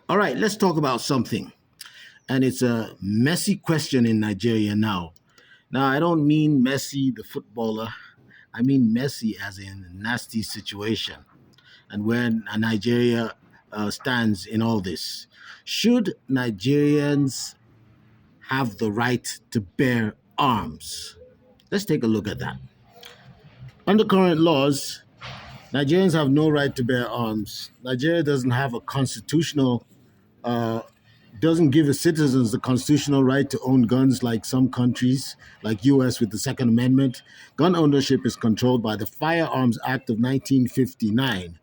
All right, let's talk about something. And it's a messy question in Nigeria now. Now, I don't mean Messi, the footballer. I mean Messi as in nasty situation and where Nigeria stands in all this. Should Nigerians have the right to bear arms? Let's take a look at that. Under current laws, Nigerians have no right to bear arms. Nigeria doesn't have a constitutional uh, doesn't give its citizens the constitutional right to own guns like some countries, like US with the Second Amendment. Gun ownership is controlled by the Firearms Act of 1959.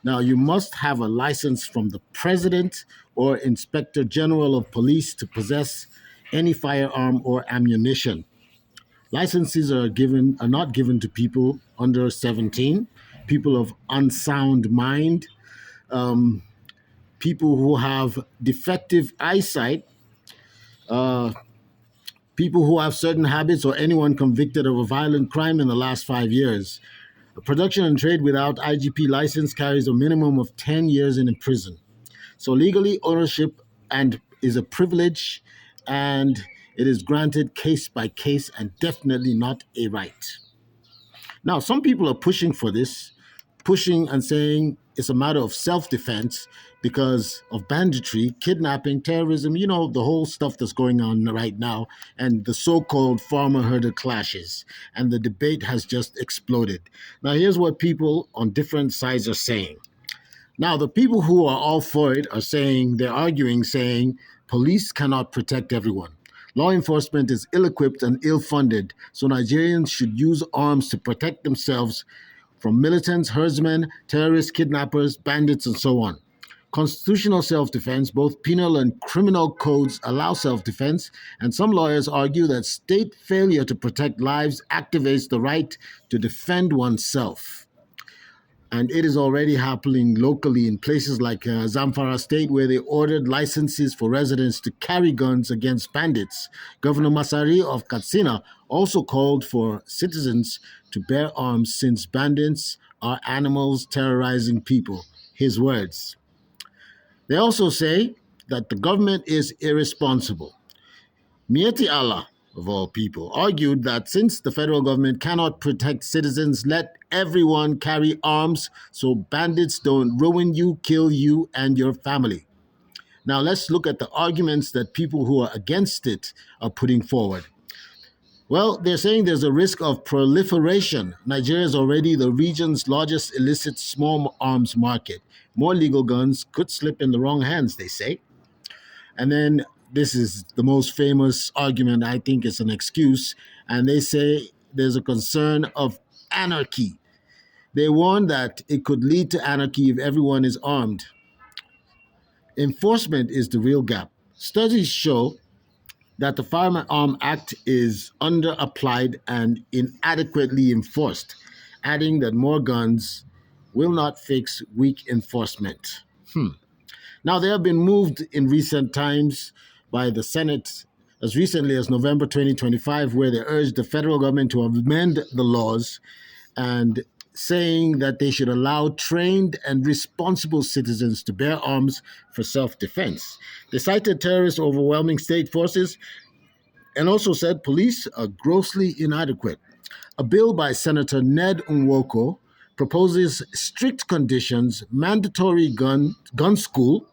Now, you must have a license from the President or Inspector General of Police to possess any firearm or ammunition. Licenses are not given to people under 17, people of unsound mind, um, people who have defective eyesight, uh, people who have certain habits, or anyone convicted of a violent crime in the last 5 years. A production and trade without IGP license carries a minimum of 10 years in prison. So legally, ownership and is a privilege, and it is granted case by case and definitely not a right. Now, some people are pushing for this, pushing and saying it's a matter of self defense because of banditry, kidnapping, terrorism, the whole stuff that's going on right now, and the so called farmer herder clashes. And the debate has just exploded. Now, here's what people on different sides are saying. Now, the people who are all for it are saying, they're arguing, saying police cannot protect everyone. Law enforcement is ill equipped and ill funded, so Nigerians should use arms to protect themselves from militants, herdsmen, terrorists, kidnappers, bandits, and so on. Constitutional self defense, both penal and criminal codes allow self defense, and some lawyers argue that state failure to protect lives activates the right to defend oneself. And it is already happening locally in places like Zamfara State, where they ordered licenses for residents to carry guns against bandits. Governor Masari of Katsina also called for citizens to bear arms since bandits are animals terrorizing people. His words. They also say that the government is irresponsible. Mieti Allah, of all people, argued that since the federal government cannot protect citizens, let everyone carry arms so bandits don't ruin you, kill you, and your family. Now, let's look at the arguments that people who are against it are putting forward. Well, they're saying there's a risk of proliferation. Nigeria is already the region's largest illicit small arms market. More legal guns could slip in the wrong hands, they say. And then this is the most famous argument. I think it's an excuse. And they say there's a concern of anarchy. They warn that it could lead to anarchy if everyone is armed. Enforcement is the real gap. Studies show that the Firearm Act is under applied and inadequately enforced, adding that more guns will not fix weak enforcement. Now, they have been moved in recent times by the Senate as recently as November 2025, where they urged the federal government to amend the laws and saying that they should allow trained and responsible citizens to bear arms for self defense. They cited terrorists overwhelming state forces and also said police are grossly inadequate. A bill by Senator Ned Nwoko proposes strict conditions, mandatory gun school,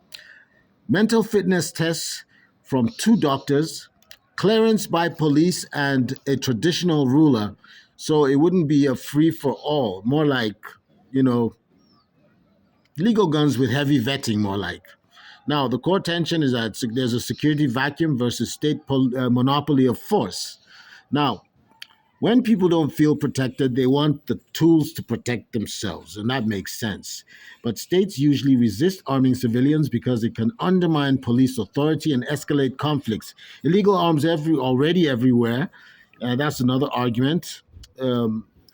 mental fitness tests from two doctors, clearance by police, and a traditional ruler. So it wouldn't be a free for all, more like, you know, legal guns with heavy vetting, more like. Now, the core tension is that there's a security vacuum versus state monopoly of force. Now, when people don't feel protected, they want the tools to protect themselves, and that makes sense. But states usually resist arming civilians because it can undermine police authority and escalate conflicts. Illegal arms already everywhere. That's another argument,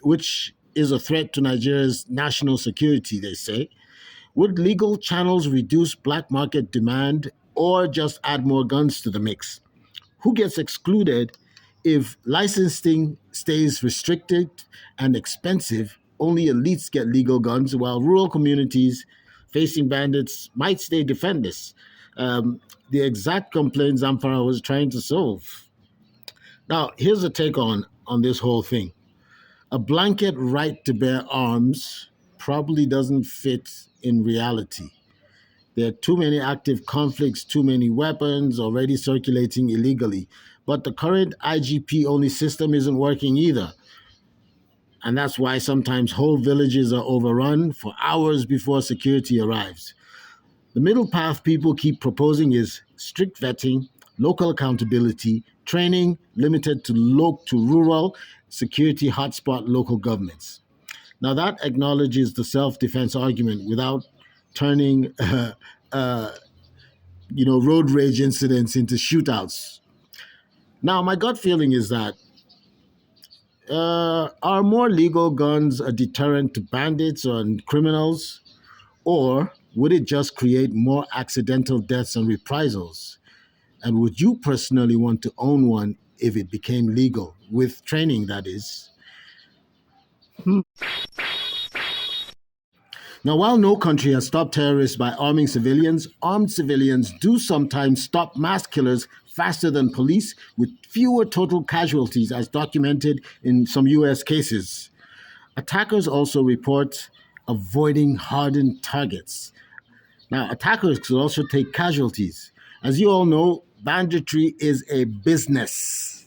which is a threat to Nigeria's national security, they say. Would legal channels reduce black market demand or just add more guns to the mix? Who gets excluded if licensing stays restricted and expensive? Only elites get legal guns, while rural communities facing bandits might stay defenseless. Um, the exact complaints Zamfara was trying to solve. Now, here's a take on this whole thing. A blanket right to bear arms probably doesn't fit in reality. There are too many active conflicts, too many weapons already circulating illegally. But the current IGP only system isn't working either. And that's why sometimes whole villages are overrun for hours before security arrives. The middle path people keep proposing is strict vetting, local accountability, training limited to rural security hotspot local governments. Now that acknowledges the self-defense argument without turning uh, road rage incidents into shootouts. Now my gut feeling is that are more legal guns a deterrent to bandits and criminals, or would it just create more accidental deaths and reprisals? And would you personally want to own one if it became legal, with training, that is? Now, while no country has stopped terrorists by arming civilians, armed civilians do sometimes stop mass killers faster than police, with fewer total casualties, as documented in some US cases. Attackers also report avoiding hardened targets. Now, attackers could also take casualties. As you all know, banditry is a business.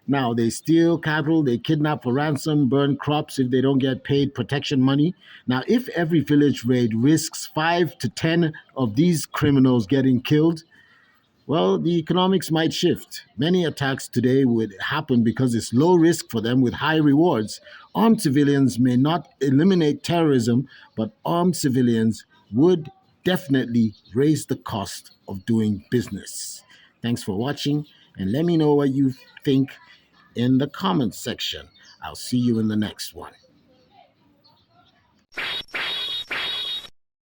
Now, they steal cattle, they kidnap for ransom, burn crops if they don't get paid protection money. Now, if every village raid risks 5 to 10 of these criminals getting killed, well, the economics might shift. Many attacks today would happen because it's low risk for them with high rewards. Armed civilians may not eliminate terrorism, but armed civilians would definitely raise the cost of doing business. Thanks for watching, and let me know what you think in the comments section. I'll see you in the next one.